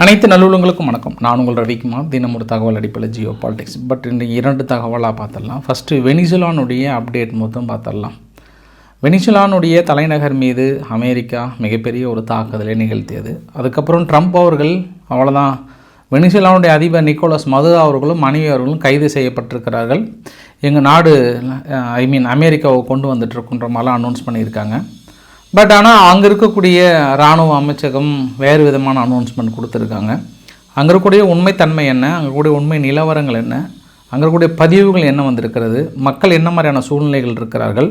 அனைத்து நல்லுள்ளங்களுக்கும் வணக்கம். நான் உங்கள் ரவிக்குமார். தினம் ஒரு தகவல் அடிப்படையில் ஜியோ பாலிடிக்ஸ். பட் இன்றைக்கு 2 தகவலாக பார்த்துடலாம். ஃபஸ்ட்டு வெனிசுலானுடைய அப்டேட் மொத்தம் பார்த்துடலாம். வெனிசுலானுடைய தலைநகர் மீது அமெரிக்கா மிகப்பெரிய ஒரு தாக்குதலை நிகழ்த்தியது. அதுக்கப்புறம் ட்ரம்ப் அவர்கள் அவ்வளோதான், வெனிசுலானுடைய அதிபர் நிக்கோலஸ் மதுரோ அவர்களும் மனைவி அவர்களும் கைது செய்யப்பட்டிருக்கிறார்கள், எங்கள் நாடு அமெரிக்காவை கொண்டு வந்துட்டுருக்குன்ற மாதிரிலாம் அனௌன்ஸ் பண்ணியிருக்காங்க. பட் ஆனால் அங்கே இருக்கக்கூடிய இராணுவ அமைச்சகம் வேறு விதமான அனௌன்ஸ்மெண்ட் கொடுத்துருக்காங்க. அங்கே இருக்கக்கூடிய உண்மைத்தன்மை என்ன, அங்கே இருக்கக்கூடிய உண்மை நிலவரங்கள் என்ன, அங்கே இருக்கக்கூடிய பதிவுகள் என்ன வந்திருக்கிறது, மக்கள் என்ன மாதிரியான சூழ்நிலைகள் இருக்கிறார்கள்,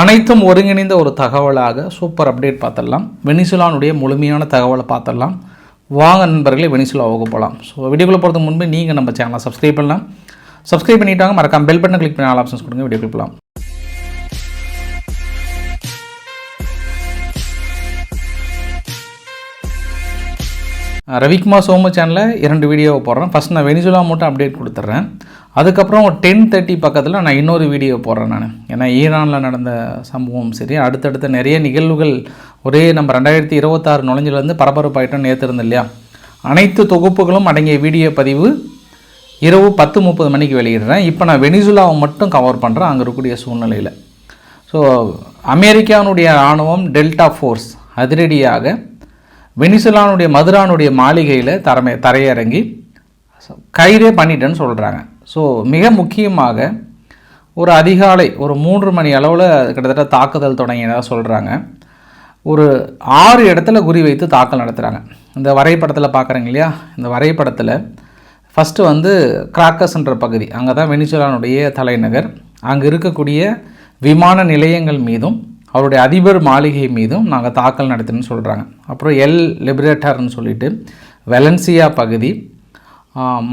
அனைத்தும் ஒருங்கிணைந்த ஒரு தகவலாக சூப்பர் அப்டேட் பார்த்துடலாம். வெனிசுலானுடைய முழுமையான தகவலை பார்த்துடலாம். வாங்க நண்பர்களே, வெனிசுலாவுக்கு போகலாம். ஸோ வீடியோக்குள்ளே போகிறதுக்கு முன்பு நீங்கள் நம்ம சேனலை சப்ஸ்கிரைப் பண்ணலாம். சப்ஸ்கிரைப் பண்ணிட்டாங்க, மறக்காம பெல் பட்டனை கிளிக் பண்ணி ஆல் ஆப்ஷன்ஸ் கொடுங்க. வீடியோக்குள்ளே போகலாம். ரவிக்குமார் சோமு சேனலில் 2 வீடியோவை போடுறேன். ஃபஸ்ட் நான் வெனிசுலா மட்டும் அப்டேட் கொடுத்துட்றேன். அதுக்கப்புறம் 10:30 பக்கத்தில் நான் இன்னொரு வீடியோ போடுறேன் நான். ஏன்னா ஈரானில் நடந்த சம்பவம் சரி, அடுத்தடுத்த நிறைய நிகழ்வுகள் ஒரே நம்ம 2026 நுழைஞ்சிலேருந்து பரபரப்பாயிட்டோம் நேற்று இருந்தது இல்லையா. அனைத்து தொகுப்புகளும் அடங்கிய வீடியோ பதிவு இரவு 10:30 மணிக்கு வெளியிடுறேன். இப்போ நான் வெனிசுலாவை மட்டும் கவர் பண்ணுறேன் அங்கே இருக்கக்கூடிய சூழ்நிலையில். ஸோ அமெரிக்காவுடைய இராணுவம் டெல்டா ஃபோர்ஸ் அதிரடியாக வெனிசுலானுடைய மதுரானுடைய மாளிகையில் தரையிறங்கி கைதே பண்ணிட்டேன்னு சொல்கிறாங்க. ஸோ மிக முக்கியமாக ஒரு அதிகாலை ஒரு 3 மணி அளவில் கிட்டத்தட்ட தாக்குதல் தொடங்கியதாக சொல்கிறாங்க. ஒரு 6 இடத்துல குறி வைத்து தாக்கல் நடத்துகிறாங்க. இந்த வரைபடத்தில் பார்க்குறீங்க இல்லையா, இந்த வரைபடத்தில் ஃபஸ்ட்டு கிராக்கஸ்ன்ற பகுதி, அங்கே தான் வெனிசுலானுடைய தலைநகர். அங்கே இருக்கக்கூடிய விமான நிலையங்கள் மீதும் அவருடைய அதிபர் மாளிகை மீதும் நாங்கள் தாக்கல் நடத்தினு சொல்கிறாங்க. அப்புறம் எல் லிபரேட்டர்னு சொல்லிட்டு வெலன்சியா பகுதி,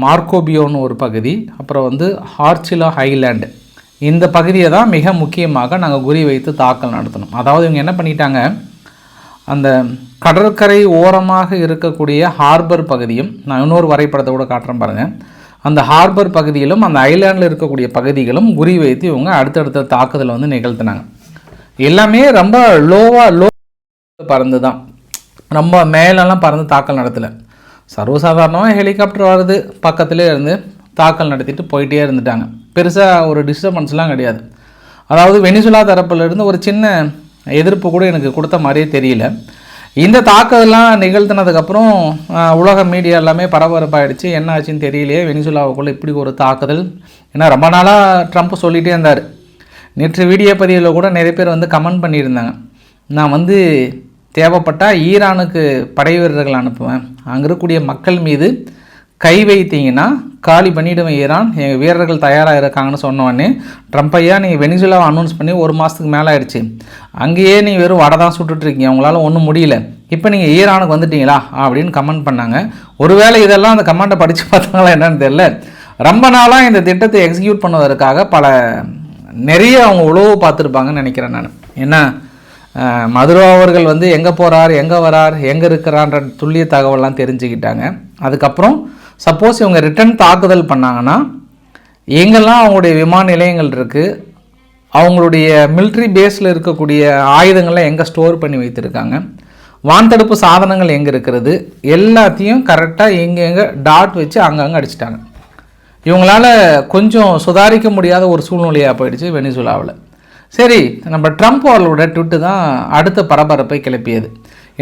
மார்க்கோபியோன்னு ஒரு பகுதி, அப்புறம் ஹார்ச்சிலா ஹைலேண்டு, இந்த பகுதியை தான் மிக முக்கியமாக நாங்கள் குறி வைத்து தாக்கல் நடத்தணும். அதாவது இவங்க என்ன பண்ணிட்டாங்க, அந்த கடற்கரை ஓரமாக இருக்கக்கூடிய ஹார்பர் பகுதியும், நான் இன்னொரு வரைபடத்தை கூட காட்டுறேன் பாருங்கள், அந்த ஹார்பர் பகுதியிலும் அந்த ஐலாண்டில் இருக்கக்கூடிய பகுதிகளும் குறி வைத்து இவங்க அடுத்தடுத்த தாக்குதலை நிகழ்த்தினாங்க. எல்லாமே ரொம்ப லோ பறந்து தான், ரொம்ப மேலெல்லாம் பறந்து தாக்கல் நடத்தலை. சர்வசாதாரணமாக ஹெலிகாப்டர் வருது, பக்கத்துலேயே இருந்து தாக்கல் நடத்திட்டு போயிட்டே இருந்துட்டாங்க. பெருசாக ஒரு டிஸ்டர்பன்ஸ்லாம் கிடையாது. அதாவது வெனிசுலா தரப்புலேருந்து ஒரு சின்ன எதிர்ப்பு கூட எனக்கு கொடுத்த மாதிரியே தெரியல. இந்த தாக்குதலாம் நிகழ்த்தினதுக்கப்புறம் உலக மீடியா எல்லாமே பரபரப்பாயிடுச்சு. என்ன ஆச்சுன்னு தெரியலையே, வெனிசுலாவுக்குள்ளே இப்படி ஒரு தாக்குதல். ஏன்னா ரொம்ப நாளாக ட்ரம்ப் சொல்லிகிட்டே இருந்தார். நேற்று வீடியோ பதிவில் கூட நிறைய பேர் கமெண்ட் பண்ணியிருந்தாங்க, நான் தேவைப்பட்டால் ஈரானுக்கு படை வீரர்கள் அனுப்புவேன், அங்கே இருக்கக்கூடிய மக்கள் மீது கை வைத்தீங்கன்னா காலி பண்ணிவிடுவேன் ஈரான், எங்கள் வீரர்கள் தயாராக இருக்காங்கன்னு சொன்னோடனே ட்ரம்ப் ஐயா நீங்கள் வெனிசுலாவை அனௌன்ஸ் பண்ணி 1 மாதத்துக்கு மேலே ஆயிடுச்சு, அங்கேயே நீங்கள் வெறும் வடை தான் சுட்டுட்ருக்கீங்க, உங்களால் ஒன்றும் முடியல, இப்போ நீங்கள் ஈரானுக்கு வந்துட்டீங்களா அப்படின்னு கமெண்ட் பண்ணாங்க. ஒருவேளை இதெல்லாம் அந்த கமெண்ட்டை படித்து பார்த்தாங்களா என்னன்னு தெரியல. ரொம்ப நாளாக இந்த திட்டத்தை எக்ஸிக்யூட் பண்ணுவதற்காக நிறைய அவங்க உழவு பார்த்துருப்பாங்கன்னு நினைக்கிறேன் நான். ஏன்னா மதுரோ அவர்கள் எங்கே போகிறார், எங்கே வரார், எங்கே இருக்கிறான்ற துல்லிய தகவல்லாம் தெரிஞ்சுக்கிட்டாங்க. அதுக்கப்புறம் சப்போஸ் இவங்க ரிட்டன் தாக்குதல் பண்ணாங்கன்னா எங்கெல்லாம் அவங்களுடைய விமான நிலையங்கள் இருக்குது, அவங்களுடைய மிலிட்ரி பேஸில் இருக்கக்கூடிய ஆயுதங்கள்லாம் எங்கே ஸ்டோர் பண்ணி வைத்திருக்காங்க, வான்தடுப்பு சாதனங்கள் எங்கே இருக்கிறது, எல்லாத்தையும் கரெக்டாக எங்கெங்கே டாட் வச்சு அங்கங்கே அடிச்சிட்டாங்க. இவங்களால் கொஞ்சம் சுதாரிக்க முடியாத ஒரு சூழ்நிலையாக போயிடுச்சு வெனிசுலாவில். சரி, நம்ம ட்ரம்ப் அவர்களோட ட்விட்டு தான் அடுத்த பரபரப்பை கிளப்பியது.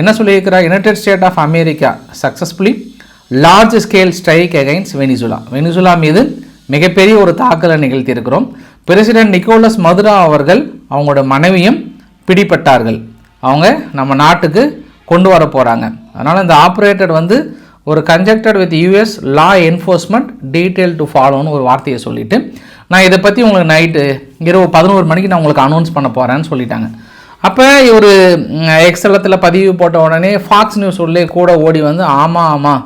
என்ன சொல்லியிருக்கிறார், united state of America successfully large scale strike against Venezuela. Venezuela மீது மிகப்பெரிய ஒரு தாக்குதலை நிகழ்த்தியிருக்கிறோம். பிரசிடென்ட் நிக்கோலஸ் மதுரோ அவர்கள் அவங்களோட மனைவியும் பிடிபட்டார்கள், அவங்க நம்ம நாட்டுக்கு கொண்டு வர போகிறாங்க. அதனால் இந்த ஆப்ரேட்டர் ஒரு conjuncted with US law enforcement detail to ஃபாலோன்னு ஒரு வார்த்தையை சொல்லிவிட்டு, நான் இதை பற்றி உங்களுக்கு நைட்டு இரவு 11 மணிக்கு நான் உங்களுக்கு அனௌன்ஸ் பண்ண போகிறேன்னு சொல்லிட்டாங்க. அப்போ ஒரு எக்ஸலத்தில் பதிவு போட்ட உடனே ஃபாக்ஸ் நியூஸ் உள்ளே கூட ஓடி ஆமாம்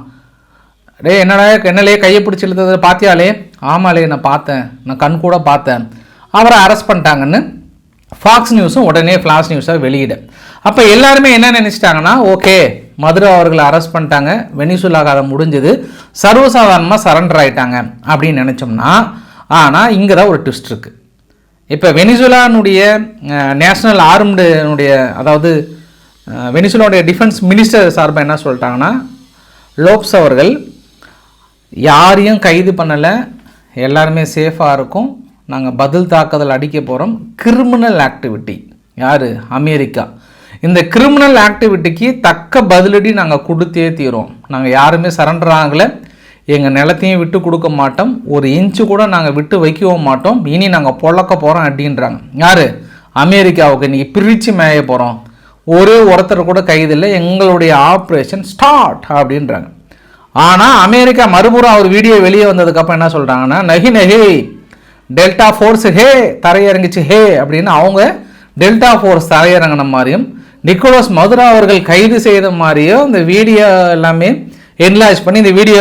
டே என்னலே கையை பிடிச்சி இழுத்தது பார்த்தியாலே, ஆமாலே நான் பார்த்தேன், நான் கண் கூட பார்த்தேன், அவரை அரெஸ்ட் பண்ணிட்டாங்கன்னு ஃபாக்ஸ் நியூஸும் உடனே ஃப்ளாஷ் நியூஸாக வெளியிட. அப்போ எல்லாருமே என்ன நினச்சிட்டாங்கன்னா, ஓகே மதுரோ அவர்களை அரெஸ்ட் பண்ணிட்டாங்க, வெனிசுலாக அதை முடிஞ்சது, சர்வசாதாரணமாக சரண்டர் ஆகிட்டாங்க அப்படின்னு நினச்சோம்னா, ஆனால் இங்கே தான் ஒரு ட்விஸ்ட் இருக்குது. இப்போ வெனிசுலானுடைய நேஷ்னல் ஆர்ம்டுனுடைய, அதாவது வெனிசுலாவுடைய டிஃபென்ஸ் மினிஸ்டர் சார்பாக என்ன சொல்லிட்டாங்கன்னா, லோப்ஸ் அவர்கள் யாரையும் கைது பண்ணலை, எல்லாருமே சேஃபாக இருக்கும், நாங்கள் பதில் தாக்குதல் அடிக்க போகிறோம். கிரிமினல் ஆக்டிவிட்டி யார்? அமெரிக்கா. இந்த கிரிமினல் ஆக்டிவிட்டிக்கு தக்க பதிலடி நாங்கள் கொடுத்தே தீரோம். நாங்கள் யாருமே சரண்டர் ஆகலை, எங்கள் நிலத்தையும் விட்டு கொடுக்க மாட்டோம், ஒரு இன்ச்சு கூட நாங்கள் விட்டு வைக்கவும் மாட்டோம், இனி நாங்கள் பொழக்க போகிறோம் அப்படின்றாங்க. யார்? அமெரிக்காவுக்கு இன்றைக்கி பிரித்து மேய போகிறோம், ஒரே ஒருத்தர் கூட கைது இல்லை, எங்களுடைய ஆப்ரேஷன் ஸ்டார்ட் அப்படின்றாங்க. ஆனால் அமெரிக்கா மறுபுறம் அவர் வீடியோ வெளியே வந்ததுக்கப்புறம் என்ன சொல்கிறாங்கன்னா, நகி டெல்டா ஃபோர்ஸ் ஹே தரையிறங்கிச்சு ஹே அப்படின்னு அவங்க டெல்டா ஃபோர்ஸ் தரையிறங்கின மாதிரியும் நிக்கோலஸ் மதுரா அவர்கள் கைது செய்த மாதிரியோ இந்த வீடியோ எல்லாமே என்லார்ஜ் பண்ணி இந்த வீடியோ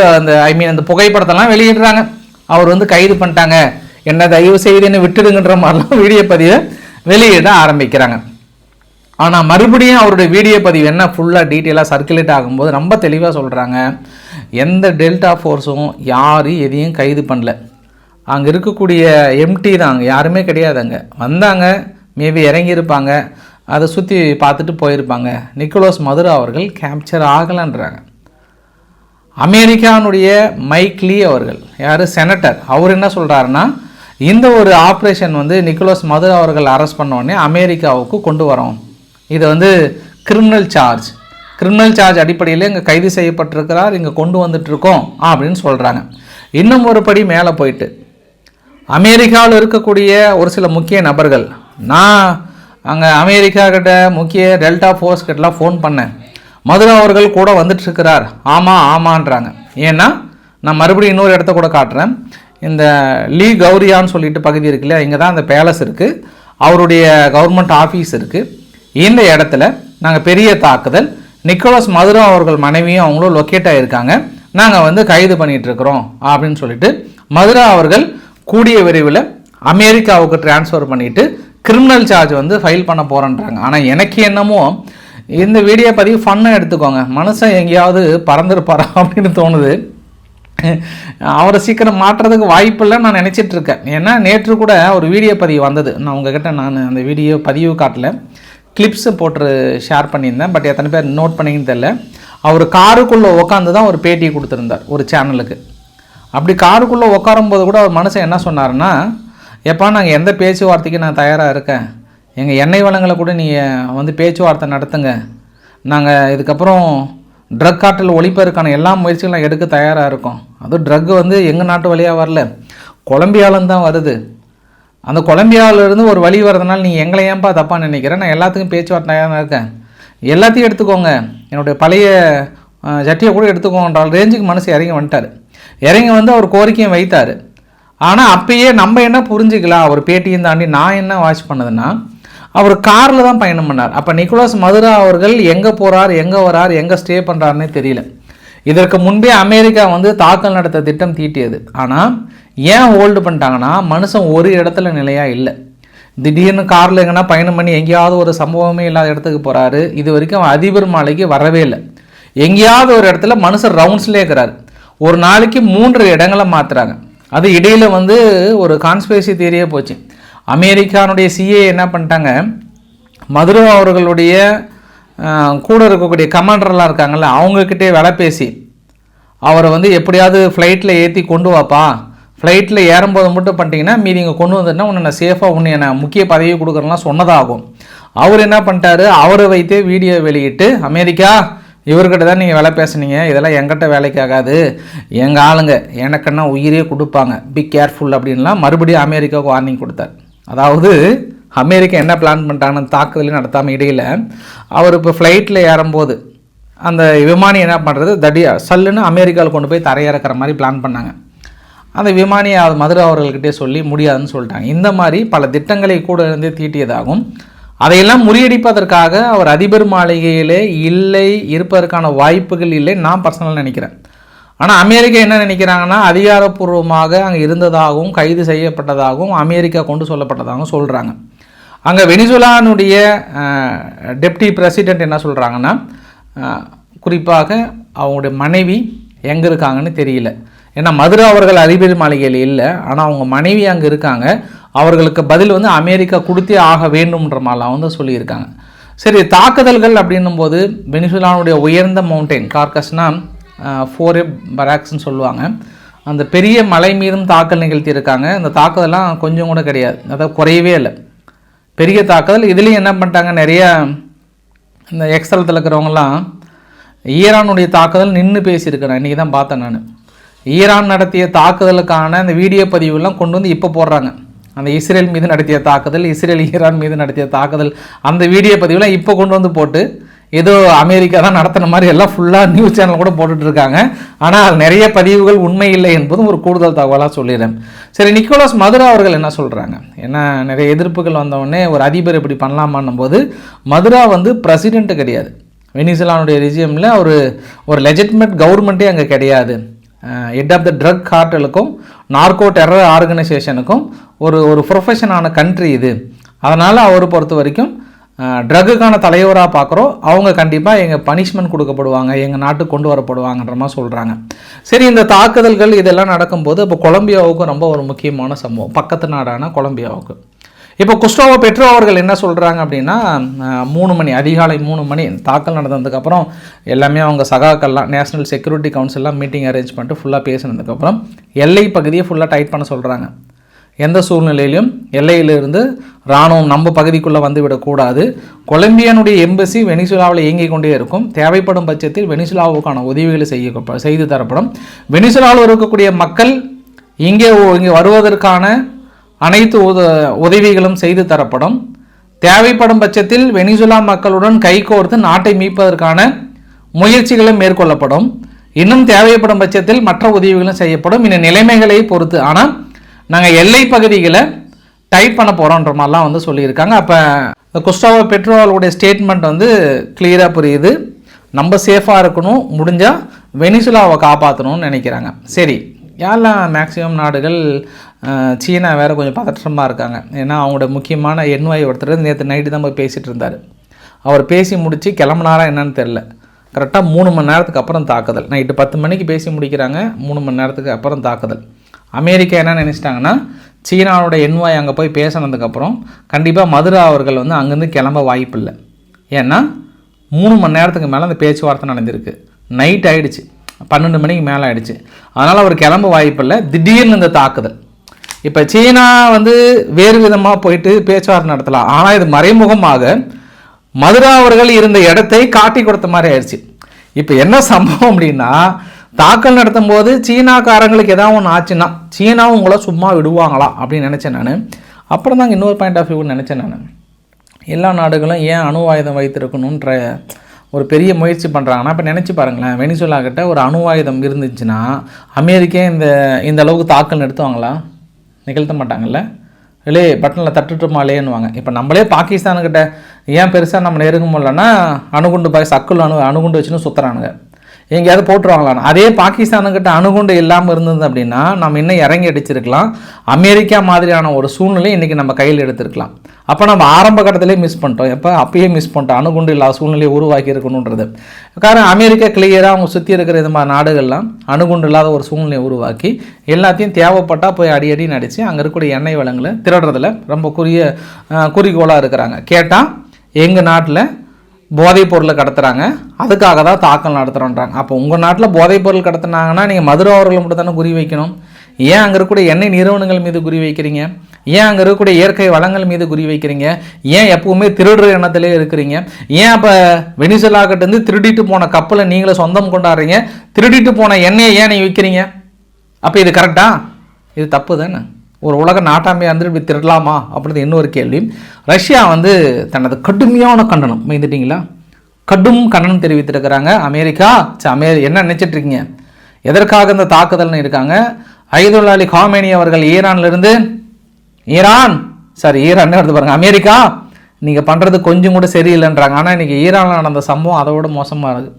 அந்த புகைப்படத்தெல்லாம் வெளியிடுறாங்க. அவர் வந்து கைது பண்ணிட்டாங்க, என்ன தயவு செய்துன்னு விட்டுடுங்கன்ற மாதிரிலாம் வீடியோ பதிவை வெளியிட ஆரம்பிக்கிறாங்க. ஆனால் மறுபடியும் அவருடைய வீடியோ பதிவு என்ன ஃபுல்லாக டீட்டெயிலாக சர்க்குலேட் ஆகும்போது ரொம்ப தெளிவாக சொல்கிறாங்க, எந்த டெல்டா ஃபோர்ஸும் யாரும் எதையும் கைது பண்ணல, அங்கே இருக்கக்கூடிய எம்டி தான், அங்கே யாருமே கிடையாது, அங்கே வந்தாங்க, மேபி இறங்கியிருப்பாங்க, அதை சுற்றி பார்த்துட்டு போயிருப்பாங்க. நிக்கோலஸ் மதுரா அவர்கள் கேப்சர் ஆகலைன்றாங்க. அமெரிக்கானுடைய மைக் லீ அவர்கள், யார்? செனட்டர், அவர் என்ன சொல்கிறாருன்னா, இந்த ஒரு ஆப்ரேஷன் வந்து நிக்கோலஸ் மதுரா அவர்கள் அரெஸ்ட் பண்ணோடனே அமெரிக்காவுக்கு கொண்டு வரோம், இது வந்து கிரிமினல் சார்ஜ் அடிப்படையில் இங்கே கைது செய்யப்பட்டிருக்கிறார், இங்கே கொண்டு வந்துட்டுருக்கோம் அப்படின்னு சொல்கிறாங்க. இன்னும் ஒரு படி மேலே போயிட்டு அமெரிக்காவில் இருக்கக்கூடிய ஒரு சில முக்கிய நபர்கள், நான் அங்கே அமெரிக்கா கிட்ட முக்கிய டெல்டா ஃபோர்ஸ் கிட்டலாம் ஃபோன் பண்ணேன், மதுரா அவர்கள் கூட வந்துட்டுருக்கிறார், ஆமான்றாங்க. ஏன்னா நான் மறுபடியும் இன்னொரு இடத்த கூட காட்டுறேன், இந்த லீ கௌரியான்னு சொல்லிட்டு பகுதி இருக்கு இல்லையா, இங்கே தான் அந்த பேலஸ் இருக்குது, அவருடைய கவர்மெண்ட் ஆஃபீஸ் இருக்குது, இந்த இடத்துல நாங்கள் பெரிய தாக்குதல், நிக்கோலஸ் மதுரா அவர்கள் மனைவியும் அவங்களும் லொக்கேட் ஆகியிருக்காங்க, நாங்கள் வந்து கைது பண்ணிகிட்ருக்குறோம் அப்படின்னு சொல்லிட்டு மதுரா அவர்கள் கூடிய விரைவில் அமெரிக்காவுக்கு டிரான்ஸ்ஃபர் பண்ணிவிட்டு கிரிமினல் சார்ஜ் வந்து ஃபைல் பண்ண போகிறேன்றாங்க. ஆனால் எனக்கு என்னமோ இந்த வீடியோ பதிவு ஃபன்னாக எடுத்துக்கோங்க, மனுஷன் எங்கேயாவது பறந்துருப்பாரா அப்படின்னு தோணுது. அவரை சீக்கிரம் மாற்றுறதுக்கு வாய்ப்பில்லை நான் நினச்சிட்ருக்கேன். ஏன்னா நேற்று கூட ஒரு வீடியோ பதிவு வந்தது, நான் உங்ககிட்ட நான் அந்த வீடியோ பதிவு காட்டல, கிளிப்ஸு போட்டு ஷேர் பண்ணியிருந்தேன், பட் எத்தனை பேர் நோட் பண்ணிங்கன்னு தெரியல. அவர் காருக்குள்ளே உட்காந்து தான் ஒரு பேட்டி கொடுத்துருந்தார் ஒரு சேனலுக்கு. அப்படி காருக்குள்ளே உட்காரும்போது கூட அவர் மனுஷன் என்ன சொன்னார்னா, எப்பா நாங்கள் எந்த பேச்சுவார்த்தைக்கு நான் தயாராக இருக்கேன், எங்கள் எண்ணெய் வளங்களை கூட நீங்கள் வந்து பேச்சுவார்த்தை நடத்துங்க, நாங்கள் இதுக்கப்புறம் ட்ரக் கார்ட்டல் ஒழிப்பதற்கான எல்லா முயற்சிகளும் எடுக்க தயாராக இருக்கோம். அதுவும் ட்ரக் வந்து எங்கள் நாட்டு வழியாக வரல, கொலம்பியாவிலேருந்து தான் வருது, அந்த கொலம்பியாவிலேருந்து ஒரு வழி வரதுனால நீங்கள் எங்களை ஏன்பா தப்பாக நினைக்கிறேன், நான் எல்லாத்துக்கும் பேச்சுவார்த்தை தயாராக இருக்கேன், எல்லாத்தையும் எடுத்துக்கோங்க, என்னுடைய பழைய ஜட்டியை கூட எடுத்துக்கோங்கன்றால் ரேஞ்சுக்கு மனசு இறங்கி வந்துட்டார். இறங்கி வந்து அவர் கோரிக்கையை வைத்தார். ஆனால் அப்பயே நம்ம என்ன புரிஞ்சுக்கலாம், அவர் பேட்டியும் தாண்டி நான் என்ன வாட்ச் பண்ணதுன்னா, அவர் காரில் தான் பயணம் பண்ணார். அப்போ நிக்கோலஸ் மதுரா அவர்கள் எங்கே போகிறார், எங்கே வரார், எங்கே ஸ்டே பண்ணுறாருன்னே தெரியல. இதற்கு முன்பே அமெரிக்கா வந்து தாக்கல் நடத்த திட்டம் தீட்டியது. ஆனால் ஏன் ஹோல்டு பண்ணிட்டாங்கன்னா, மனுஷன் ஒரு இடத்துல நிலையாக இல்லை, திடீர்னு காரில் எங்கன்னா பயணம் பண்ணி எங்கேயாவது ஒரு சம்பவமே இல்லாத இடத்துக்கு போகிறாரு. இது வரைக்கும் அதிபர் மாளிகைக்கு வரவே இல்லை. எங்கேயாவது ஒரு இடத்துல மனுஷன் ரவுண்ட்ஸ்லேயே இருக்கிறாரு. ஒரு நாளைக்கு 3 இடங்களை மாற்றுறாங்க. அது இடையில் வந்து ஒரு கான்ஸ்பிரசி தியரியே போச்சு. அமெரிக்கானுடைய சிஏ என்ன பண்ணிட்டாங்க, மதுரா அவர்களுடைய கூட இருக்கக்கூடிய கமாண்டர்லாம் இருக்காங்கல்ல, அவங்கக்கிட்டே வேலை பேசி அவரை வந்து எப்படியாவது ஃப்ளைட்டில் ஏற்றி கொண்டு வாப்பா, ஃப்ளைட்டில் ஏறும்போது மட்டும் பண்ணிட்டீங்கன்னா மீதி இங்கே கொண்டு வந்துட்டுனா உன்னை நான் சேஃபாக உன்னை நான் முக்கிய பதவி கொடுக்குறேன்லாம் சொன்னதாகும். அவர் என்ன பண்ணிட்டாரு, அவரை வைத்தே வீடியோ வெளியிட்டு, அமெரிக்கா இவர்கிட்ட தான் நீங்கள் வேலை பேசுனீங்க, இதெல்லாம் எங்கிட்ட வேலைக்கு ஆகாது, எங்கள் ஆளுங்க எனக்குன்னா உயிரே கொடுப்பாங்க, பி கேர்ஃபுல் அப்படின்லாம் மறுபடியும் அமெரிக்காவுக்கு வார்னிங் கொடுத்தார். அதாவது அமெரிக்கா என்ன பிளான் பண்ணிட்டாங்கன்னு தாக்குதலையும் நடத்தாமல் இடையில் அவர் இப்போ ஃப்ளைட்டில் ஏறும்போது அந்த விமானி என்ன பண்ணுறது, சல்லுன்னு அமெரிக்காவில் கொண்டு போய் தரையிறக்கிற மாதிரி பிளான் பண்ணாங்க. அந்த விமானி மதுரா அவர்கள்கிட்டே சொல்லி முடியாதுன்னு சொல்லிட்டாங்க. இந்த மாதிரி பல திட்டங்களை கூட இருந்து தீட்டியதாகும். அதையெல்லாம் முறியடிப்பதற்காக அவர் அதிபர் மாளிகையிலே இல்லை, இருப்பதற்கான வாய்ப்புகள் இல்லை நான் பர்சனலாக நினைக்கிறேன். ஆனால் அமெரிக்கா என்ன நினைக்கிறாங்கன்னா, அதிகாரப்பூர்வமாக அங்கே இருந்ததாகவும் கைது செய்யப்பட்டதாகவும் அமெரிக்கா கொண்டு சொல்லப்பட்டதாகவும் சொல்கிறாங்க. அங்கே வெனிசுலானுடைய டெப்டி பிரசிடெண்ட் என்ன சொல்கிறாங்கன்னா, குறிப்பாக அவங்களுடைய மனைவி எங்கே இருக்காங்கன்னு தெரியல. ஏன்னா மதுரா அவர்கள் அதிபர் மாளிகையில் இல்லை, ஆனால் அவங்க மனைவி அங்கே இருக்காங்க, அவர்களுக்கு பதில் வந்து அமெரிக்கா கொடுத்தே ஆக வேண்டும்ன்ற மாதிரிலாம் வந்து சொல்லியிருக்காங்க. சரி, தாக்குதல்கள் அப்படின்னும் போது வெனிசுலானுடைய உயர்ந்த மவுண்டெயின் கார்கஸ்னா 4A பராக்ஸ்ன்னு சொல்லுவாங்க. அந்த பெரிய மலை மீதும் தாக்கல் நிகழ்த்தியிருக்காங்க. இந்த தாக்குதலாம் கொஞ்சம் கூட கிடையாது, அதாவது குறையவே இல்லை, பெரிய தாக்குதல். இதுலேயும் என்ன பண்ணிட்டாங்க, நிறைய இந்த எக்ஸ்தலத்தில் இருக்கிறவங்கலாம் ஈரானுடைய தாக்குதல் நின்று பேசியிருக்கிறேன். இன்றைக்கி தான் பார்த்தேன் நான். ஈரான் நடத்திய தாக்குதலுக்கான அந்த வீடியோ பதிவுலாம் கொண்டு வந்து இப்போ போடுறாங்க. அந்த இஸ்ரேல் மீது நடத்திய தாக்குதல், இஸ்ரேல் ஈரான் மீது நடத்திய தாக்குதல், அந்த வீடியோ பதிவுலாம் இப்போ கொண்டு வந்து போட்டு ஏதோ அமெரிக்கா தான் நடத்தின மாதிரி எல்லாம் ஃபுல்லாக நியூஸ் சேனல் கூட போட்டுட்ருக்காங்க. ஆனால் நிறைய பதிவுகள் உண்மை இல்லை என்பதும் ஒரு கூடுதல் தகவலாக சொல்லிடுறேன். சரி, நிக்கோலஸ் மதுரா அவர்கள் என்ன சொல்கிறாங்க? ஏன்னா நிறைய எதிர்ப்புகள் வந்தவுடனே ஒரு அதிபர் இப்படி பண்ணலாமான்னும் போது, மதுரா வந்து பிரசிடென்ட்டு கிடையாது, வெனிசுலானுடைய ரிஜியமில் ஒரு லெஜிட்மேட் கவர்மெண்ட்டே அங்கே கிடையாது. ஹெட் ஆஃப் த ட்ரக் கார்ட்டலுக்கும் நார்கோ டெரர் ஆர்கனைசேஷனுக்கும் ஒரு ப்ரொஃபஷனான கண்ட்ரி இது. அதனால் அவர் பொறுத்த வரைக்கும் ட்ரக்குக்கான தலைவராக பார்க்குறோம், அவங்க கண்டிப்பாக எங்கள் பனிஷ்மெண்ட் கொடுக்கப்படுவாங்க, எங்கள் நாட்டுக்கு கொண்டு வரப்படுவாங்கன்ற மாதிரி சொல்கிறாங்க. சரி, இந்த தாக்குதல்கள் இதெல்லாம் நடக்கும்போது இப்போ கொலம்பியாவுக்கும் ரொம்ப ஒரு முக்கியமான சம்பவம், பக்கத்து நாடான கொலம்பியாவுக்கு. இப்போ குஸ்டாவோ பெட்ரோ அவர்கள் என்ன சொல்கிறாங்க அப்படின்னா, 3 மணி, அதிகாலை 3 மணி தாக்கல் நடந்ததுக்கப்புறம் எல்லாமே அவங்க சகாக்கள்லாம் நேஷனல் செக்யூரிட்டி கவுன்சில்லாம் மீட்டிங் அரேஞ்ச் பண்ணிட்டு ஃபுல்லாக பேசினதுக்கப்புறம் எல்லை பகுதியை ஃபுல்லாக டைட் பண்ண சொல்கிறாங்க. எந்த சூழ்நிலையிலும் எல்லையிலிருந்து இராணுவம் நம்ம பகுதிக்குள்ளே வந்து விடக்கூடாது. கொலம்பியானுடைய எம்பசி வெனிசுலாவில் இயங்கிக் கொண்டே இருக்கும். தேவைப்படும் பட்சத்தில் வெனிசுலாவுக்கான உதவிகளை செய்து தரப்படும். வெனிசுலாவில் இருக்கக்கூடிய மக்கள் இங்கே வருவதற்கான அனைத்து உதவிகளும் செய்து தரப்படும். தேவைப்படும் பட்சத்தில் வெனிசுலா மக்களுடன் கைகோர்த்து நாட்டை மீட்பதற்கான முயற்சிகளும் மேற்கொள்ளப்படும். இன்னும் தேவைப்படும் பட்சத்தில் மற்ற உதவிகளும் செய்யப்படும். இந்த நிலைமைகளை பொறுத்து, ஆனால் நாங்கள் எல்லை பகுதிகளை டைப் பண்ண போகிறோன்ற மாதிரிலாம் வந்து சொல்லியிருக்காங்க. அப்போ இந்த குஸ்டாவோ பெட்ரோவுடைய ஸ்டேட்மெண்ட் வந்து கிளியராக புரியுது. நம்ம சேஃபாக இருக்கணும், முடிஞ்சால் வெனிசுலாவை காப்பாற்றணும்னு நினைக்கிறாங்க. சரி, யாரெல்லாம் மேக்ஸிமம் நாடுகள், சீனா வேறு கொஞ்சம் பதற்றமாக இருக்காங்க. ஏன்னா அவங்களோட முக்கியமான என்வாய் ஒருத்தர் நேற்று நைட்டு தான் போய் பேசிகிட்டு இருந்தார். அவர் பேசி முடித்து கிளம்புனாரா என்னன்னு தெரில. கரெக்டாக 3 மணி நேரத்துக்கு அப்புறம் தாக்குதல். நைட்டு 10 மணிக்கு பேசி முடிக்கிறாங்க, 3 மணி நேரத்துக்கு அப்புறம் தாக்குதல். அமெரிக்கா என்ன நினச்சிட்டாங்கன்னா, சீனாவோட என்வாய் அங்கே போய் பேசினதுக்கப்புறம் கண்டிப்பாக மதுரா அவர்கள் வந்து அங்கேருந்து கிளம்ப வாய்ப்பு இல்லை. ஏன்னா 3 மணி நேரத்துக்கு மேலே அந்த பேச்சுவார்த்தை நடந்திருக்கு. நைட் ஆகிடுச்சு, 12 மணிக்கு மேலே ஆகிடுச்சு. அதனால் அவர் கிளம்ப வாய்ப்பு இல்லை. திடீர்னு இந்த தாக்குதல். இப்போ சீனா வந்து வேறு விதமாக போயிட்டு பேச்சுவார்த்தை நடத்தலாம், ஆனால் இது மறைமுகமாக மதுரா அவர்கள் இருந்த இடத்தை காட்டி கொடுத்த மாதிரி ஆயிடுச்சு. இப்போ என்ன சம்பவம் அப்படின்னா, தாக்கல் நடத்தும் போது சீனாக்காரங்களுக்கு ஏதாவது ஒன்று ஆச்சுன்னா சீனாவும் உங்களை சும்மா விடுவாங்களா அப்படின்னு நினச்சேன் நான். அப்புறம் தாங்க இன்னொரு பாயிண்ட் ஆஃப் வியூன்னு நினச்சேன் நான். எல்லா நாடுகளும் ஏன் அணு ஆயுதம் வைத்திருக்கணுன்ற ஒரு பெரிய முயற்சி பண்ணுறாங்கன்னா, இப்போ நினச்சி பாருங்களேன், வெனிசுலா கிட்ட ஒரு அணு ஆயுதம் இருந்துச்சுன்னா அமெரிக்கா இந்த அளவுக்கு தாக்கல் நிறுத்துவாங்களா? நிகழ்த்த மாட்டாங்கல்ல. இல்லை பட்டனில் தட்டுட்டுமாலேன்னுவாங்க. இப்போ நம்மளே பாகிஸ்தானுக்கிட்ட ஏன் பெருசாக நம்ம நெருங்க முடியலன்னா, அணுகுண்டு சக்குள் அணுகுண்டு வச்சுன்னு சுற்றுறானுங்க. எங்கேயாவது போட்டுருவாங்களான்னு. அதே பாகிஸ்தானுக்கிட்ட அணுகுண்டு இல்லாமல் இருந்தது அப்படின்னா நம்ம இன்னும் இறங்கி அடிச்சிருக்கலாம். அமெரிக்கா மாதிரியான ஒரு சூழ்நிலை இன்றைக்கி நம்ம கையில் எடுத்துருக்கலாம். அப்போ நம்ம ஆரம்ப கட்டத்திலே மிஸ் பண்ணிட்டோம். அப்பயே மிஸ் பண்ணிட்டோம் அணுகுண்டு இல்லாத சூழ்நிலையை உருவாக்கி இருக்கணுன்றது. காரணம் அமெரிக்கா கிளியராக அவங்க சுற்றி இருக்கிற இது மாதிரி நாடுகள்லாம் அணுகுண்டு இல்லாத ஒரு சூழ்நிலையை உருவாக்கி எல்லாத்தையும் தேவைப்பட்டால் போய் அடி நடித்து அங்கே இருக்கக்கூடிய எண்ணெய் வளங்களை திருடுறதுல ரொம்ப குறிக்கோளாக இருக்கிறாங்க. கேட்டால் எங்கள் நாட்டில் போதைப் பொருளை கடத்துகிறாங்க, அதுக்காக தான் தாக்கல் நடத்துகிறோன்றாங்க. அப்போ உங்கள் நாட்டில் போதைப் பொருள் கடத்துனாங்கன்னா நீங்கள் மதுரை அவர்களை மட்டும் தானே குறி வைக்கணும். ஏன் அங்கே இருக்கக்கூடிய எண்ணெய் நிறுவனங்கள் மீது குறி வைக்கிறீங்க? ஏன் அங்கே இருக்கக்கூடிய இயற்கை வளங்கள் மீது குறி வைக்கிறீங்க? ஏன் எப்பவுமே திருடுற எண்ணத்திலே இருக்கிறீங்க? ஏன் அப்போ வெனிசுலாக்கிட்டேருந்து திருடிட்டு போன கப்பலை நீங்களே சொந்தம் கொண்டாடுறீங்க? திருடிட்டு போன எண்ணெயை ஏன் நீங்கள் விற்கிறீங்க? அப்போ இது கரெக்டா? இது தப்பு தானே. ஒரு உலக நாட்டாமையாக இருந்துட்டு இப்படி திருடலாமா அப்படின்றது இன்னொரு கேள்வி. ரஷ்யா வந்து தனது கடுமையான கண்டனம், மைந்துட்டிங்களா, கடும் கண்டனம் தெரிவித்திருக்கிறாங்க. அமெரிக்கா என்ன நினச்சிட்ருக்கீங்க? எதற்காக இந்த தாக்குதல்னு இருக்காங்க. அயதுல்லா அலி காமேனி அவர்கள் ஈரான் எடுத்து பாருங்கள், அமெரிக்கா நீங்கள் பண்ணுறது கொஞ்சம் கூட சரியில்லைன்றாங்க. ஆனால் இன்றைக்கி ஈரானில் நடந்த சம்பவம் அதை விட மோசமாக இருக்குது.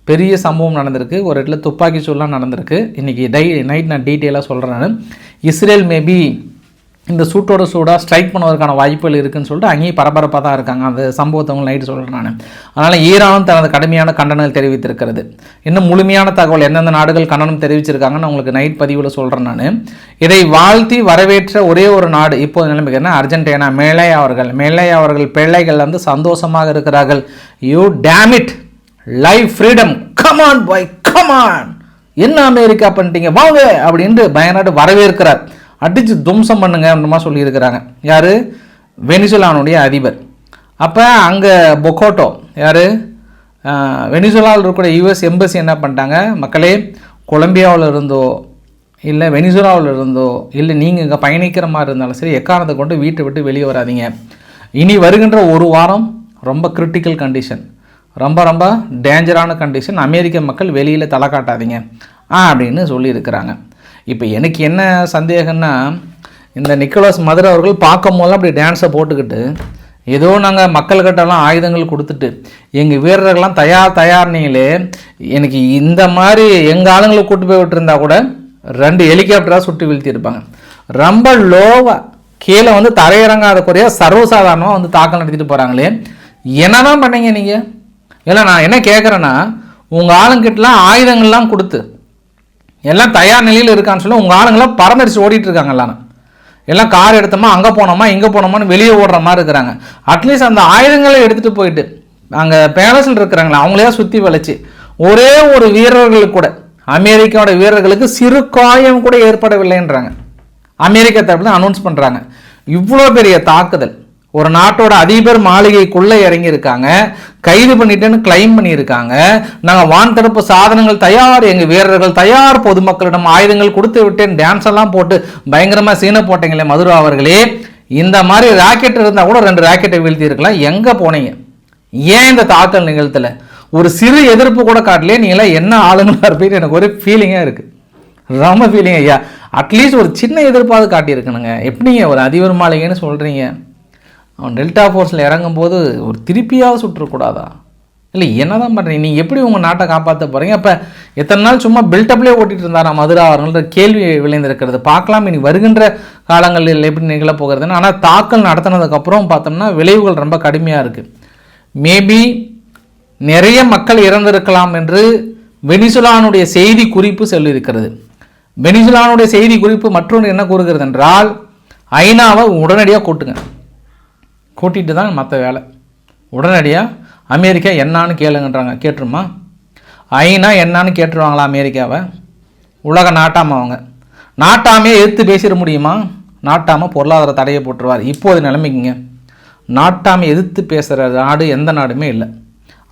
பெரிய சம்பவம் நடந்திருக்கு. ஒரு இடத்துல துப்பாக்கி சூடெலாம் நடந்திருக்கு. இன்றைக்கி நைட் நான் டீட்டெயிலாக சொல்கிறேன். நான் இஸ்ரேல் மேபி இந்த சூட்டோட சூடாக ஸ்ட்ரைக் பண்ணுவதற்கான வாய்ப்புகள் இருக்குதுன்னு சொல்லிட்டு அங்கேயும் பரபரப்பாக தான் இருக்காங்க. அந்த சம்பவத்தை நைட்டு சொல்கிறேன் நான். அதனால் ஈரானும் தனது கடுமையான கண்டனங்கள் தெரிவித்திருக்கிறது. இன்னும் முழுமையான தகவல் எந்தெந்த நாடுகள் கண்டனம் தெரிவிச்சிருக்காங்கன்னு உங்களுக்கு நைட் பதிவில் சொல்கிறேன் நான். இதை வாழ்த்தி வரவேற்ற ஒரே ஒரு நாடு இப்போது நிலைமைக்கு என்ன, அர்ஜென்டினா. மேலே அவர்கள் பிள்ளைகள் வந்து சந்தோஷமாக இருக்கிறார்கள். You dam it, life freedom come on bye come on, என்ன அமெரிக்கா பண்ணிட்டீங்க வாங்க அப்படின்ட்டு பயனாட்டு வரவேற்கிறார். அடித்து தும்சம் பண்ணுங்க அப்படிமா சொல்லியிருக்கிறாங்க. யார்? வெனிசுலானுடைய அதிபர். அப்போ அங்கே பொகோட்டோ யார்? வெனிசுலாவில் இருக்கக்கூடிய யூஎஸ் எம்பசி என்ன பண்ணிட்டாங்க, மக்களே கொலம்பியாவில் இருந்தோ இல்லை வெனிசுலாவில் இருந்தோ இல்லை நீங்கள் இங்கே பயணிக்கிற மாதிரி இருந்தாலும் சரி, எக்காரணத்தை கொண்டு வீட்டை விட்டு வெளியே வராதிங்க. இனி வருகின்ற ஒரு வாரம் ரொம்ப கிரிட்டிக்கல் கண்டிஷன், ரொம்ப ரொம்ப டேஞ்சரான கண்டிஷன், அமெரிக்க மக்கள் வெளியில் தலை காட்டாதீங்க அப்படின்னு சொல்லியிருக்கிறாங்க. இப்போ எனக்கு என்ன சந்தேகம்னா, இந்த நிக்கோலஸ் மதுரோ அவர்கள் பார்க்கும் போதெல்லாம் அப்படி டான்ஸை போட்டுக்கிட்டு ஏதோ நாங்கள் மக்கள்கிட்டலாம் ஆயுதங்கள் கொடுத்துட்டு எங்கள் வீரர்கள்லாம் தயார்னீங்களே, எனக்கு இந்த மாதிரி எங்கள் ஆளுங்களை கூட்டு போய் விட்டுருந்தா கூட 2 ஹெலிகாப்டராக சுட்டு வீழ்த்தியிருப்பாங்க. ரொம்ப லோவாக கீழே வந்து தரையிறங்காத குறைய சர்வசாதாரணமாக வந்து தாக்கல் நடத்திட்டு போகிறாங்களே, என்ன தான் பண்ணீங்க நீங்கள்? இல்லை நான் என்ன கேட்குறேன்னா, உங்கள் ஆளுங்கிட்டலாம் ஆயுதங்கள்லாம் கொடுத்து எல்லாம் தயார் நிலையில் இருக்கான்னு சொல்லி உங்கள் ஆளுங்களாம் பரமரிச்சு ஓடிட்டு இருக்காங்க. எல்லாம் கார் எடுத்தோமா அங்கே போனோமா இங்கே போனோமான்னு வெளியே ஓடுற மாதிரி இருக்கிறாங்க. அட்லீஸ்ட் அந்த ஆயுதங்களை எடுத்துகிட்டு போயிட்டு அங்கே பேலஸில் இருக்கிறாங்களா அவங்களையா சுற்றி வளைச்சி ஒரே ஒரு வீரர்களுக்கு கூட, அமெரிக்காவோட வீரர்களுக்கு சிறு காயம் கூட ஏற்படவில்லைன்றாங்க. அமெரிக்கா தரப்புல அனௌன்ஸ் பண்ணுறாங்க. இவ்வளோ பெரிய தாக்குதல், ஒரு நாட்டோட அதிபர் மாளிகைக்குள்ளே இறங்கியிருக்காங்க, கைது பண்ணிட்டேன்னு கிளைம் பண்ணியிருக்காங்க. நாங்கள் வான் தடுப்பு சாதனங்கள் தயார், எங்கள் வீரர்கள் தயார், பொதுமக்களிடம் ஆயுதங்கள் கொடுத்து விட்டேன், டான்ஸ் எல்லாம் போட்டு பயங்கரமாக சீனை போட்டீங்களே மதுரோ அவர்களே, இந்த மாதிரி ராக்கெட் இருந்தால் கூட 2 ராக்கெட்டை வீழ்த்தி இருக்கலாம். எங்கே போனீங்க? ஏன் இந்த தாக்கல் நிகழ்த்தலை? ஒரு சிறு எதிர்ப்பு கூட காட்டலையே. நீங்களாம் என்ன ஆளுங்களா இருப்பீங்க? எனக்கு ஒரு ஃபீலிங்காக இருக்குது, ரொம்ப ஃபீலிங் ஐயா. அட்லீஸ்ட் ஒரு சின்ன எதிர்ப்பாவது காட்டியிருக்கணுங்க. எப்படிங்க ஒரு அதிபர் மாளிகைன்னு சொல்கிறீங்க, அவன் டெல்டா ஃபோர்ஸில் இறங்கும்போது ஒரு திருப்பியாவது சுட்டுறக்கூடாதா? இல்லை என்ன தான் பண்ணுறீங்க நீங்கள்? எப்படி உங்கள் நாட்டை காப்பாற்ற போகிறீங்க? அப்போ எத்தனை நாள் சும்மா பில்டப்லேயே ஓட்டிகிட்டு இருந்தாரா மதுரா அவர்கள்ன்ற கேள்வி விளைந்திருக்கிறது. பார்க்கலாம் இனி வருகின்ற காலங்களில் எப்படி நிகழப் போகிறதுன்னு. ஆனால் தாக்கல் நடத்தினதுக்கப்புறம் பார்த்தோம்னா விளைவுகள் ரொம்ப கடுமையாக இருக்குது. மேபி நிறைய மக்கள் இறந்திருக்கலாம் என்று வெனிசுலானுடைய செய்தி குறிப்பு சொல்லியிருக்கிறது. வெனிசுலானுடைய செய்தி குறிப்பு மற்றொன்று என்ன கூறுகிறது என்றால், ஐநாவை உடனடியாக கூட்டிட்டு தான் மற்ற வேலை. உடனடியாக அமெரிக்கா என்னான்னு கேளுங்கன்றாங்க. கேட்டுருமா? ஐநா என்னான்னு கேட்டுருவாங்களா அமெரிக்காவை? உலக நாட்டாம அவங்க நாட்டாமே எதிர்த்து பேசிட முடியுமா? நாட்டாமல் பொருளாதார தடையை போட்டுருவார். இப்போது நிலைமைக்குங்க நாட்டாமை எதிர்த்து பேசுகிற நாடு எந்த நாடுமே இல்லை.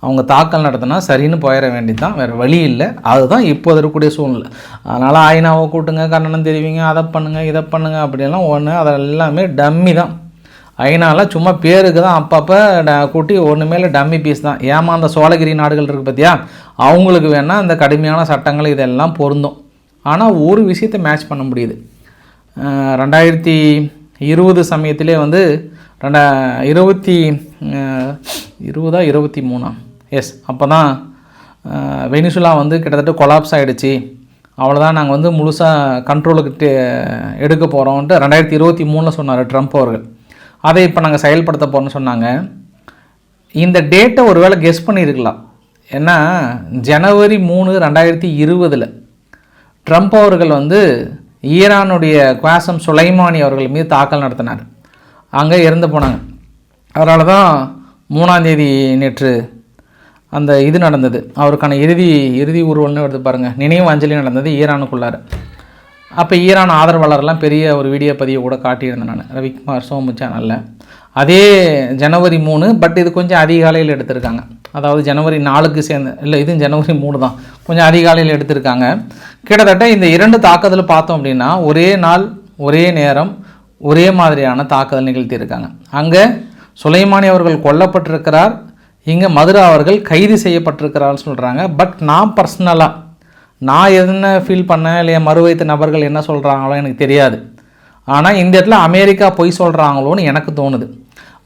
அவங்க தாக்கல் நடத்தினா சரின்னு போயிட வேண்டியது தான், வேறு வழி இல்லை. அதுதான் இப்போது இருக்கக்கூடிய சூழ்நிலை. அதனால் ஐநாவை கூட்டுங்க, கண்டனம் தெரிவிங்க, அதை பண்ணுங்கள் இதை பண்ணுங்கள் அப்படியெல்லாம் ஒன்று அதெல்லாமே டம்மி தான். ஐநாவில் சும்மா பேருக்கு தான் அப்பப்போ கூட்டி ஒன்று மேலே டம்மி பீஸ் தான். ஏமாந்த சோழகிரி நாடுகள் இருக்குது பார்த்தியா, அவங்களுக்கு வேணால் இந்த கடுமையான சட்டங்கள் இதெல்லாம் பொருந்தும். ஆனால் ஒரு விஷயத்தை மேட்ச் பண்ண முடியுது. 2020 சமயத்திலே வந்து 2023 எஸ் அப்போ தான் வெனிசுலா வந்து கிட்டத்தட்ட கொலாப்ஸ் ஆகிடுச்சு, அவ்வளோதான் நாங்கள் வந்து முழுசாக கண்ட்ரோலுக்கு எடுக்க போகிறோன்ட்டு 2023 சொன்னார் ட்ரம்ப் அவர்கள். அதை இப்போ நாங்கள் செயல்படுத்த போகிறோன்னு சொன்னாங்க. இந்த டேட்டை ஒரு வேளை கெஸ் பண்ணியிருக்கலாம். ஏன்னா ஜனவரி 3, 2020 ட்ரம்ப் அவர்கள் வந்து ஈரானுடைய குவாசம் சுலைமானி அவர்கள் மீது தாக்கல் நடத்தினார். அங்கே இறந்து போனாங்க. அதனால தான் 3ஆம் தேதி நேற்று அந்த இது நடந்தது, அவருக்கான இறுதி ஊர்வலம்னு எடுத்து பாருங்கள், நினைவு அஞ்சலி நடந்தது ஈரானுக்குள்ளார. அப்போ ஈரான் ஆதரவாளர்லாம் பெரிய ஒரு வீடியோ பதிவை கூட காட்டியிருந்தேன் நான் ரவிக்குமார் சோமு சேனலில். அதே ஜனவரி 3, பட் இது கொஞ்சம் அதிகாலையில் எடுத்திருக்காங்க. அதாவது ஜனவரி 4க்கு சேர்ந்து இல்லை, இது ஜனவரி 3 தான், கொஞ்சம் அதிகாலையில் எடுத்திருக்காங்க. கிட்டத்தட்ட இந்த 2 தாக்குதல் பார்த்தோம் அப்படின்னா ஒரே நாள் ஒரே நேரம் ஒரே மாதிரியான தாக்குதல் நிகழ்த்தியிருக்காங்க. அங்கே சுலைமானி அவர்கள் கொல்லப்பட்டிருக்கிறார், இங்கே மதுரா அவர்கள் கைது செய்யப்பட்டிருக்கிறார்னு சொல்கிறாங்க. பட் நான் பர்சனலாக நான் என்ன ஃபீல் பண்ணேன் இல்லையா, மறுவைத்த நபர்கள் என்ன சொல்கிறாங்களோ எனக்கு தெரியாது. ஆனால் இந்த இடத்துல அமெரிக்கா பொய் சொல்கிறாங்களோன்னு எனக்கு தோணுது.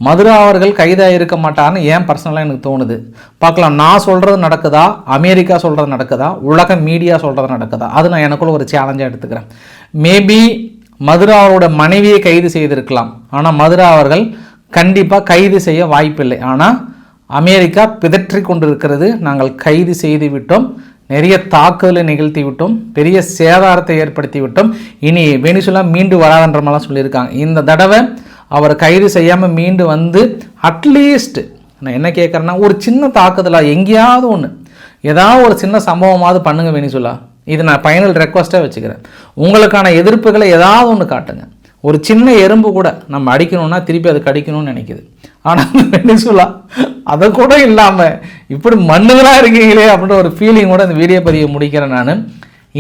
மதுரா அவர்கள் கைதாக இருக்க மாட்டார்னு ஏன் பர்சனலாக எனக்கு தோணுது. பார்க்கலாம், நான் சொல்கிறது நடக்குதா, அமெரிக்கா சொல்கிறது நடக்குதா, உலக மீடியா சொல்கிறது நடக்குதா, அது நான் எனக்குள்ள ஒரு சேலஞ்சாக எடுத்துக்கிறேன். மேபி மதுரா அவரோட மனைவியை கைது செய்திருக்கலாம், ஆனால் மதுரா அவர்கள் கண்டிப்பாக கைது செய்ய வாய்ப்பில்லை. ஆனால் அமெரிக்கா பிதற்றி கொண்டிருக்கிறது, நாங்கள் கைது செய்து விட்டோம், நிறைய தாக்குதலை நிகழ்த்தி விட்டோம், பெரிய சேதாரத்தை ஏற்படுத்தி விட்டோம், இனி வெனிசுலா மீண்டு வராதுன்ற மாதிரிலாம் சொல்லியிருக்காங்க. இந்த தடவை அவர் கைது செய்யாமல் மீண்டு வந்து அட்லீஸ்ட் நான் என்ன கேட்குறேன்னா ஒரு சின்ன தாக்குதலாக எங்கேயாவது ஒன்று, ஏதாவது ஒரு சின்ன சம்பவமாவது பண்ணுங்க வெனிசுலா. இது நான் ஃபைனல் ரெக்வஸ்ட்டாக வச்சுக்கிறேன். உங்களுக்கான எதிர்ப்புகளை ஏதாவது ஒன்று காட்டுங்க. ஒரு சின்ன எறும்பு கூட நம்ம அடிக்கணும்னா திருப்பி அது கடிக்கணும்னு நினைக்கிது. ஆனால் வெனிசுலா அதை கூட இல்லாமல் இப்படி மண்ணுகளாக இருக்கீங்களே அப்படின்ற ஒரு ஃபீலிங் கூட இந்த வீடியோ பதிவை முடிக்கிறேன் நான்.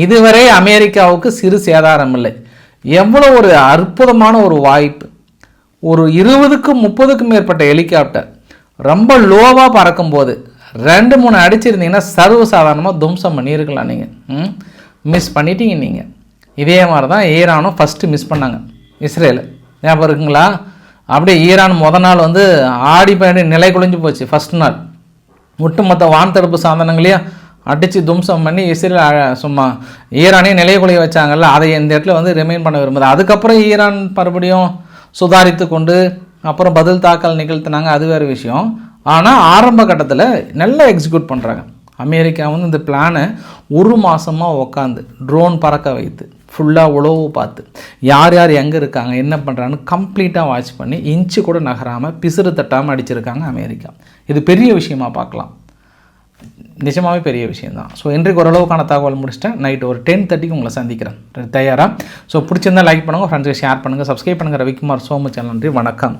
இதுவரை அமெரிக்காவுக்கு சிறு சேதாரம் இல்லை. எவ்வளோ ஒரு அற்புதமான ஒரு வாய்ப்பு. ஒரு 20க்கும் 30க்கும் மேற்பட்ட ஹெலிகாப்டர் ரொம்ப லோவாக பறக்கும்போது 2-3 அடிச்சிருந்தீங்கன்னா சர்வசாதாரணமாக தும்சம் பண்ணியிருக்கலாம். நீங்கள் மிஸ் பண்ணிட்டீங்க. நீங்கள் இதே மாதிரி தான் ஈரானும் ஃபஸ்ட்டு மிஸ் பண்ணாங்க இஸ்ரேல். ஞாபகம் இருக்குங்களா? அப்படியே ஈரான் மொதல் நாள் வந்து ஆடி பயணி நிலை குலைஞ்சு போச்சு. ஃபஸ்ட் நாள் ஒட்டுமொத்த வான் தடுப்பு சாதனங்களையும் அடித்து தும்சம் பண்ணி இஸ்ரேல் சும்மா ஈரானையும் நிலைய குலைய வச்சாங்கல்ல, அதை இந்த இடத்துல வந்து ரிமைன் பண்ண விரும்புது. அதுக்கப்புறம் ஈரான் மறுபடியும் சுதாரித்து கொண்டு அப்புறம் பதில் தாக்கல் நிகழ்த்தினாங்க, அது வேறு விஷயம். ஆனால் ஆரம்ப கட்டத்தில் நல்லா எக்ஸிக்யூட் பண்ணுறாங்க. அமெரிக்கா வந்து இந்த பிளானை 1 மாதமாக உட்காந்து ட்ரோன் பறக்க வைத்து ஃபுல்லாக உழவு பார்த்து யார் யார் எங்கே இருக்காங்க என்ன பண்ணுறான்னு கம்ப்ளீட்டாக வாட்ச் பண்ணி இன்ச்சு கூட நகராமல் பிசுறு தட்டாமல் அடிச்சிருக்காங்க அமெரிக்கா. இது பெரிய விஷயமாக பார்க்கலாம், நிஜமாகவே பெரிய விஷயந்தான். ஸோ இன்றைக்கு ஓரளவுக்கான தகவல் முடிச்சிட்டேன். நைட்டு ஒரு 10:30க்கு உங்களை சந்திக்கிறேன் தயாராக. ஸோ பிடிச்சிருந்தால் லைக் பண்ணுங்கள், ஃப்ரெண்ட்ஸுக்கு ஷேர் பண்ணுங்கள், சப்ஸ்கிரைப் பண்ணுங்கள். ரவிக்குமார் சோமு சேனல். நன்றி, வணக்கம்.